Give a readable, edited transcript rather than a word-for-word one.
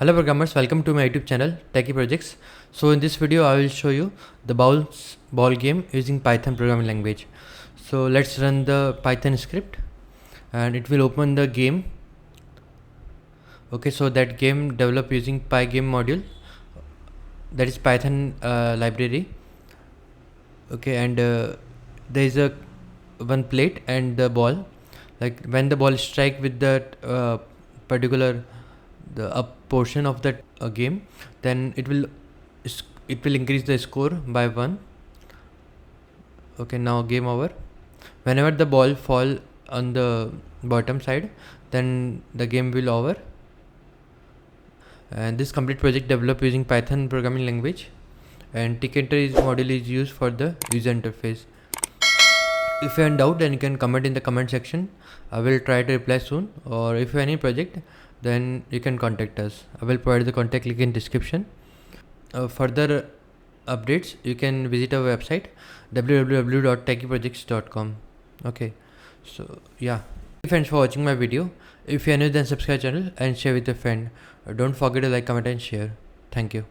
Hello programmers, welcome to my YouTube channel Techie Projects. So in this video I will show you the ball game using Python programming language. So let's run the Python script and it will open the game. Okay, so that game developed using PyGame module, that is Python library. Okay, and there is a one plate and the ball. Like when the ball strike with that particular the up portion of that game, then it will increase the score by 1. Okay, now game over. Whenever the ball fall on the bottom side, then the game will over. And this complete project developed using Python programming language, and Techie module is used for the user interface. If you have any doubt, then you can comment in the comment section. I will try to reply soon. Or if you have any project, then you can contact us. I will provide the contact link in description. Further updates, you can visit our website www.techieprojects.com. Okay, so yeah, thanks for watching my video. If you are new, then subscribe channel and share with your friend. Don't forget to like, comment and share. Thank you.